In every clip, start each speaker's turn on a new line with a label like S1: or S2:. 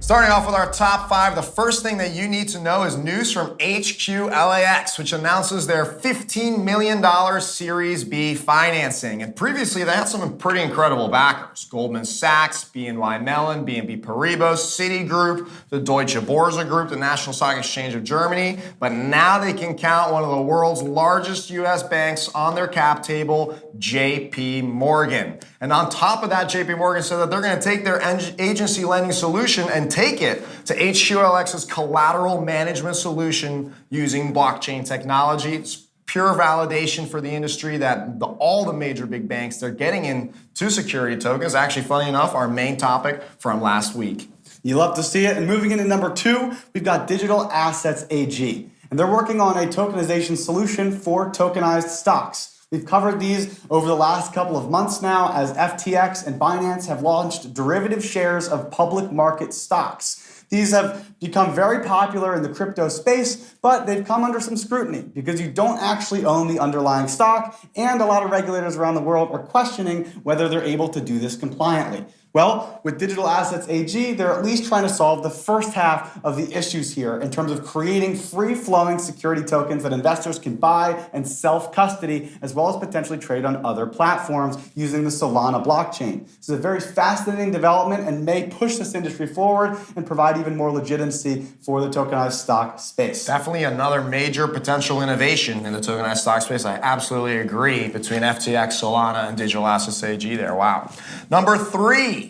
S1: Starting off with our top five, the first thing that you need to know is news from HQLAX, which announces their $15 million Series B financing. And previously, they had some pretty incredible backers. Goldman Sachs, BNY Mellon, BNP Paribas, Citigroup, the Deutsche Börse Group, the National Stock Exchange of Germany. But now they can count one of the world's largest U.S. banks on their cap table, JP Morgan. And on top of that, JP Morgan said that they're going to take their agency lending solution and take it to HQLX's collateral management solution using blockchain technology. It's pure validation for the industry that all the major big banks, they're getting into security tokens. Actually, funny enough, our main topic from last week.
S2: You love to see it. And moving into number two, we've got Digital Assets AG. And they're working on a tokenization solution for tokenized stocks. We've covered these over the last couple of months now as FTX and Binance have launched derivative shares of public market stocks. These have become very popular in the crypto space, but they've come under some scrutiny because you don't actually own the underlying stock, and a lot of regulators around the world are questioning whether they're able to do this compliantly. Well, with Digital Assets AG, they're at least trying to solve the first half of the issues here in terms of creating free-flowing security tokens that investors can buy and self-custody, as well as potentially trade on other platforms using the Solana blockchain. This is a very fascinating development and may push this industry forward and provide even more legitimacy for the tokenized stock space.
S1: Definitely another major potential innovation in the tokenized stock space. I absolutely agree between FTX, Solana, and Digital Assets AG there. Wow. Number three,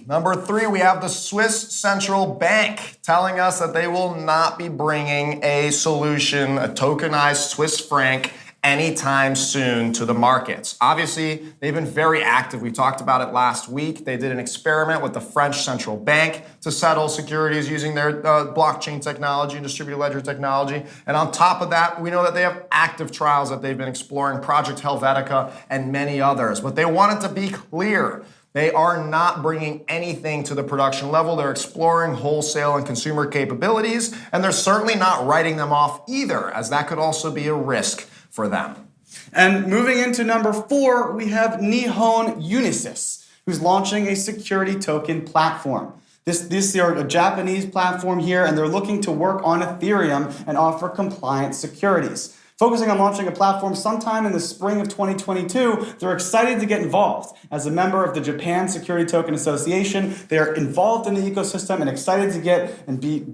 S1: we have the Swiss Central Bank telling us that they will not be bringing a solution, a tokenized Swiss franc, anytime soon to the markets. Obviously, they've been very active. We talked about it last week. They did an experiment with the French Central Bank to settle securities using their blockchain technology and distributed ledger technology. And on top of that, we know that they have active trials that they've been exploring, Project Helvetica and many others. But they wanted to be clear. They are not bringing anything to the production level. They're exploring wholesale and consumer capabilities, and they're certainly not writing them off either, as that could also be a risk for them.
S2: And moving into number four, we have Nihon Unisys, who's launching a security token platform. This is a Japanese platform here, and they're looking to work on Ethereum and offer compliant securities. Focusing on launching a platform sometime in the spring of 2022, they're excited to get involved. As a member of the Japan Security Token Association, they're involved in the ecosystem and excited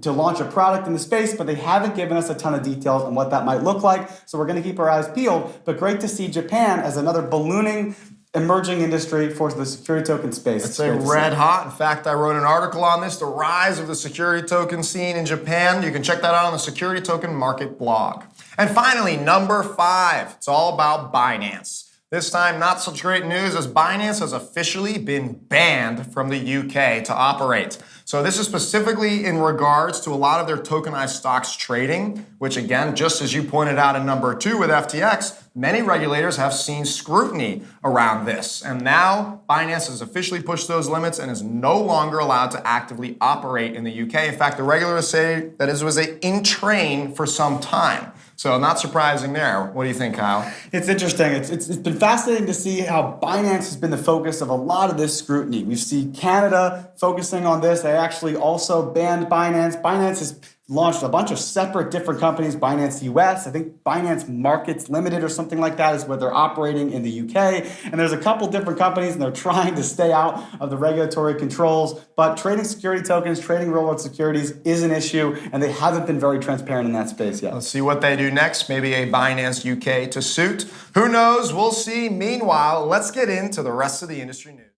S2: to launch a product in the space, but they haven't given us a ton of details on what that might look like, so we're going to keep our eyes peeled. But great to see Japan as another ballooning emerging industry for the security token space.
S1: It's red hot. In fact, I wrote an article on this, the rise of the security token scene in Japan. You can check that out on the Security Token Market blog. And finally, number five, it's all about Binance. This time, not such great news as Binance has officially been banned from the UK to operate. So this is specifically in regards to a lot of their tokenized stocks trading, which again, just as you pointed out in number two with FTX, many regulators have seen scrutiny around this. And now Binance has officially pushed those limits and is no longer allowed to actively operate in the UK. In fact, the regulators say that it was in train for some time. So not surprising there. What do you think, Kyle?
S2: It's interesting. It's been fascinating to see how Binance has been the focus of a lot of this scrutiny. We see Canada focusing on this. They actually also banned Binance. Binance has launched a bunch of separate different companies. Binance US, I think Binance Markets Limited or something like that is where they're operating in the UK. And there's a couple different companies and they're trying to stay out of the regulatory controls. But trading security tokens, trading real-world securities is an issue, and they haven't been very transparent in that space yet.
S1: Let's see what they do next. Maybe a Binance UK to suit. Who knows? We'll see. Meanwhile, let's get into the rest of the industry news.